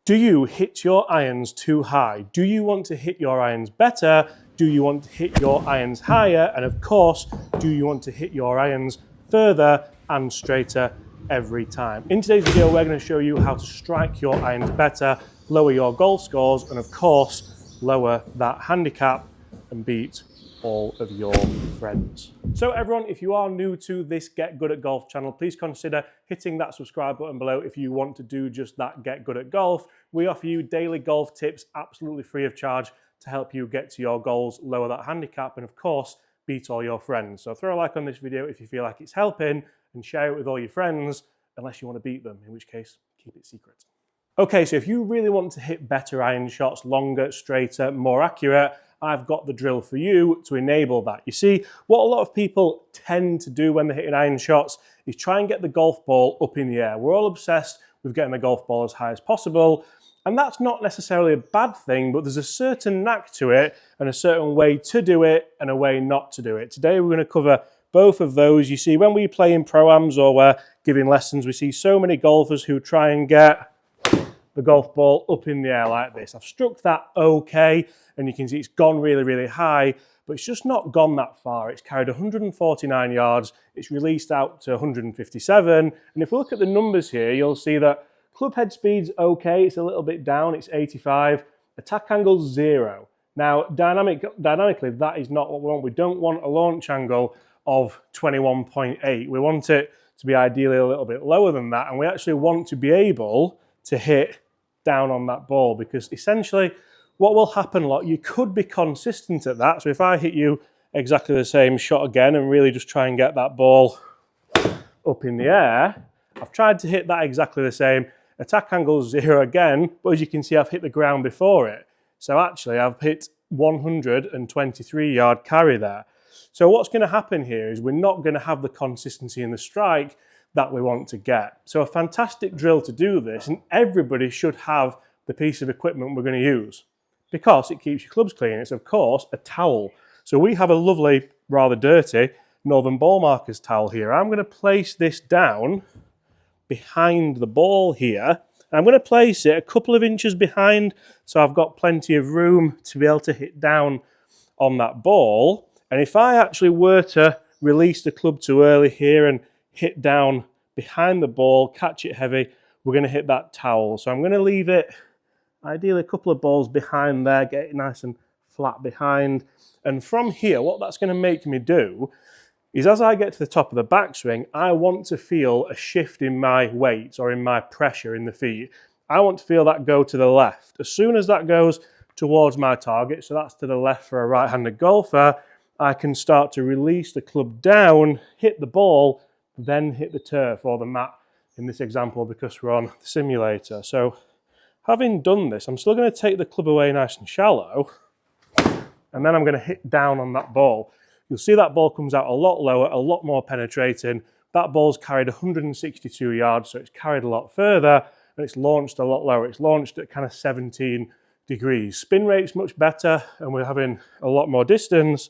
Do you hit your irons too high? Do you want to hit your irons better? Do you want to hit your irons higher? And of course, do you want to hit your irons further and straighter every time? In today's video, we're going to show you how to strike your irons better, lower your golf scores, and of course, lower that handicap and beat all of your friends. So everyone, if you are new to this Get Good at Golf channel, please consider hitting that subscribe button below if you want to do just that, get good at golf. We offer you daily golf tips absolutely free of charge to help you get to your goals, lower that handicap, and of course, beat all your friends. So throw a like on this video if you feel like it's helping and share it with all your friends, unless you want to beat them, in which case, keep it secret. Okay, so if you really want to hit better iron shots, longer, straighter, more accurate, I've got the drill for you to enable that. You see, what a lot of people tend to do when they're hitting iron shots is try and get the golf ball up in the air. We're all obsessed with getting the golf ball as high as possible, and that's not necessarily a bad thing, but there's a certain knack to it and a certain way to do it and a way not to do it. Today we're going to cover both of those. You see, when we play in pro-ams or we're giving lessons, we see so many golfers who try and get the golf ball up in the air like this. I've struck that okay, and you can see it's gone really, really high, but it's just not gone that far. It's carried 149 yards, it's released out to 157, and if we look at the numbers here, you'll see that club head speed's okay, it's a little bit down, it's 85, attack angle's 0. Now, dynamically, that is not what we want. We don't want a launch angle of 21.8. We want it to be ideally a little bit lower than that, and we actually want to be able to hit down on that ball, because essentially what will happen a lot, you could be consistent at that. So if I hit you exactly the same shot again and really just try and get that ball up in the air, I've tried to hit that exactly the same, attack angle 0 again, but as you can see, I've hit the ground before it. So actually I've hit 123 yard carry there. So what's going to happen here is we're not going to have the consistency in the strike that we want to get. So a fantastic drill to do this, and everybody should have the piece of equipment we're going to use because it keeps your clubs clean. It's of course a towel. So we have a lovely, rather dirty Northern Ball Markers towel here. I'm going to place this down behind the ball here. I'm going to place it a couple of inches behind, so I've got plenty of room to be able to hit down on that ball. And if I actually were to release the club too early here and hit down behind the ball, catch it heavy, we're going to hit that towel. So I'm going to leave it ideally a couple of balls behind there, get it nice and flat behind. And from here, what that's going to make me do is as I get to the top of the backswing, I want to feel a shift in my weight or in my pressure in the feet. I want to feel that go to the left. As soon as that goes towards my target, so that's to the left for a right-handed golfer, I can start to release the club down, hit the ball, then hit the turf or the mat in this example because we're on the simulator. So having done this, I'm still going to take the club away nice and shallow, and then I'm going to hit down on that ball. You'll see that ball comes out a lot lower, a lot more penetrating. That ball's carried 162 yards, so it's carried a lot further, and it's launched a lot lower. It's launched at kind of 17 degrees. Spin rate's much better, and we're having a lot more distance.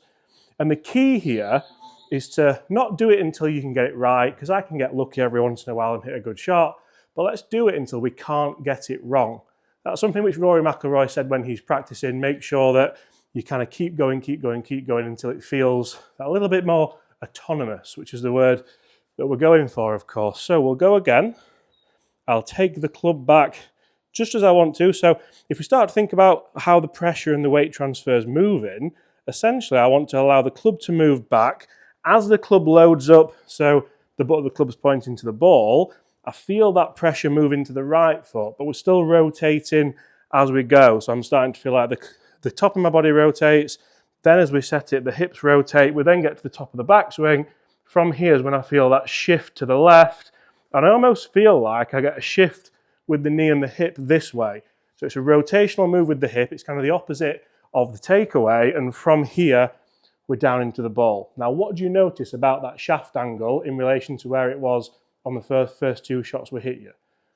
And the key here is to not do it until you can get it right, because I can get lucky every once in a while and hit a good shot, but let's do it until we can't get it wrong. That's something which Rory McIlroy said when he's practicing. Make sure that you kind of keep going until it feels a little bit more autonomous, which is the word that we're going for, of course. So we'll go again. I'll take the club back just as I want to. So if we start to think about how the pressure and the weight transfer is moving, essentially I want to allow the club to move back. As the club loads up, so the butt of the club is pointing to the ball, I feel that pressure moving to the right foot, but we're still rotating as we go. So I'm starting to feel like the top of my body rotates. Then as we set it, the hips rotate. We then get to the top of the backswing. From here is when I feel that shift to the left. And I almost feel like I get a shift with the knee and the hip this way. So it's a rotational move with the hip. It's kind of the opposite of the takeaway. And from here, we're down into the ball. Now, what do you notice about that shaft angle in relation to where it was on the first two shots we hit you?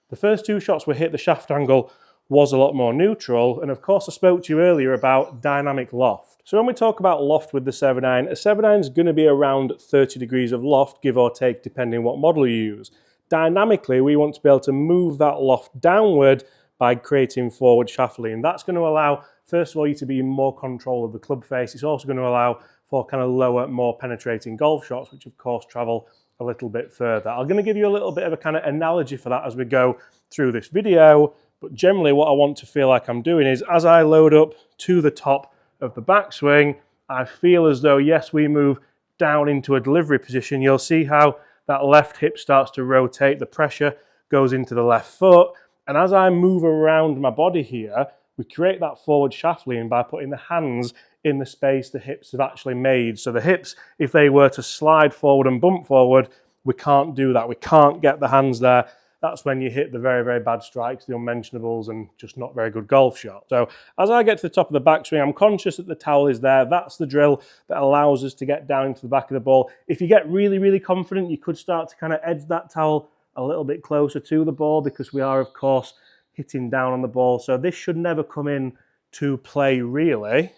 The first two shots we hit, the shaft angle was a lot more neutral. And of course, I spoke to you earlier about dynamic loft. So when we talk about loft with the 7-iron, a 7-iron is going to be around 30 degrees of loft, give or take, depending what model you use. Dynamically, we want to be able to move that loft downward by creating forward shaft lean. That's going to allow, first of all, you to be in more control of the club face. It's also going to allow for kind of lower, more penetrating golf shots, which of course travel a little bit further. I'm going to give you a little bit of a kind of analogy for that as we go through this video, but generally what I want to feel like I'm doing is, as I load up to the top of the backswing, I feel as though, yes, we move down into a delivery position. You'll see how that left hip starts to rotate, the pressure goes into the left foot, and as I move around my body here, we create that forward shaft lean by putting the hands in the space the hips have actually made. So the hips, if they were to slide forward and bump forward, we can't do that. We can't get the hands there. That's when you hit the very, very bad strikes, the unmentionables, and just not very good golf shots. So as I get to the top of the backswing, I'm conscious that the towel is there. That's the drill that allows us to get down into the back of the ball. If you get really, really confident, you could start to kind of edge that towel a little bit closer to the ball, because we are, of course, hitting down on the ball. So this should never come in to play, really.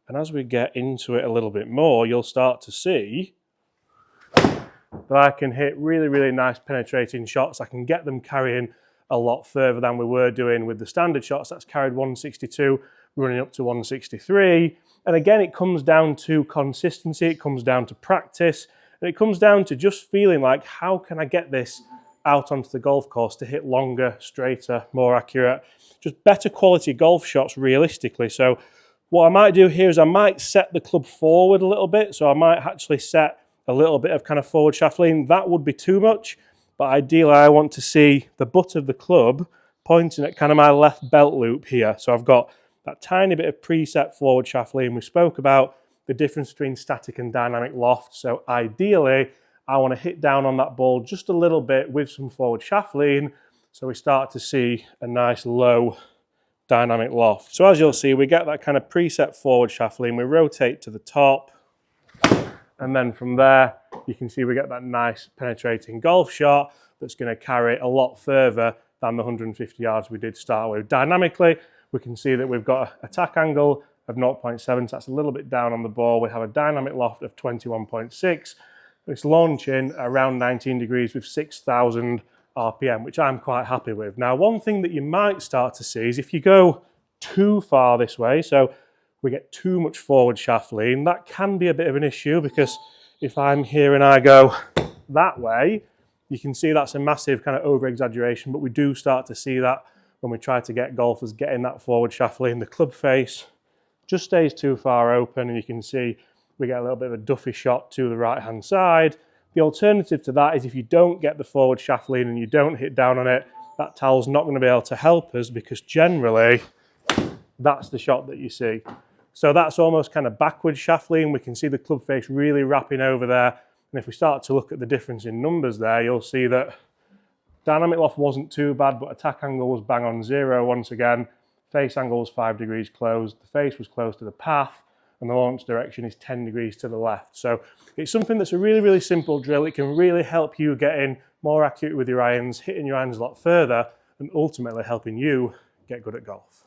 And as we get into it a little bit more, you'll start to see that I can hit really, really nice penetrating shots. I can get them carrying a lot further than we were doing with the standard shots. That's carried 162, running up to 163. And again, it comes down to consistency, it comes down to practice, and it comes down to just feeling like, how can I get this out onto the golf course to hit longer, straighter, more accurate, just better quality golf shots realistically. So what I might do here is I might set the club forward a little bit. So I might actually set a little bit of kind of forward shaft lean. That would be too much, but ideally I want to see the butt of the club pointing at kind of my left belt loop here. So I've got that tiny bit of preset forward shaft lean. We spoke about the difference between static and dynamic loft. So ideally, I want to hit down on that ball just a little bit with some forward shaft lean, so we start to see a nice low dynamic loft. So as you'll see, we get that kind of preset forward shaft lean, we rotate to the top, and then from there, you can see we get that nice penetrating golf shot that's going to carry a lot further than the 150 yards we did start with. Dynamically, we can see that we've got an attack angle of 0.7, so that's a little bit down on the ball. We have a dynamic loft of 21.6. It's launching around 19 degrees with 6,000 RPM, which I'm quite happy with. Now, one thing that you might start to see is if you go too far this way, so we get too much forward shaft lean, that can be a bit of an issue, because if I'm here and I go that way, you can see that's a massive kind of over-exaggeration, but we do start to see that when we try to get golfers getting that forward shaft lean. The club face just stays too far open, and you can see we get a little bit of a duffy shot to the right-hand side. The alternative to that is if you don't get the forward shaft lean and you don't hit down on it, that towel's not going to be able to help us, because generally that's the shot that you see. So that's almost kind of backwards shaft lean. We can see the club face really wrapping over there. And if we start to look at the difference in numbers there, you'll see that dynamic loft wasn't too bad, but attack angle was bang on 0 once again. Face angle was 5 degrees closed. The face was close to the path, and the launch direction is 10 degrees to the left. So it's something that's a really, really simple drill. It can really help you get in more accurate with your irons, hitting your irons a lot further, and ultimately helping you get good at golf.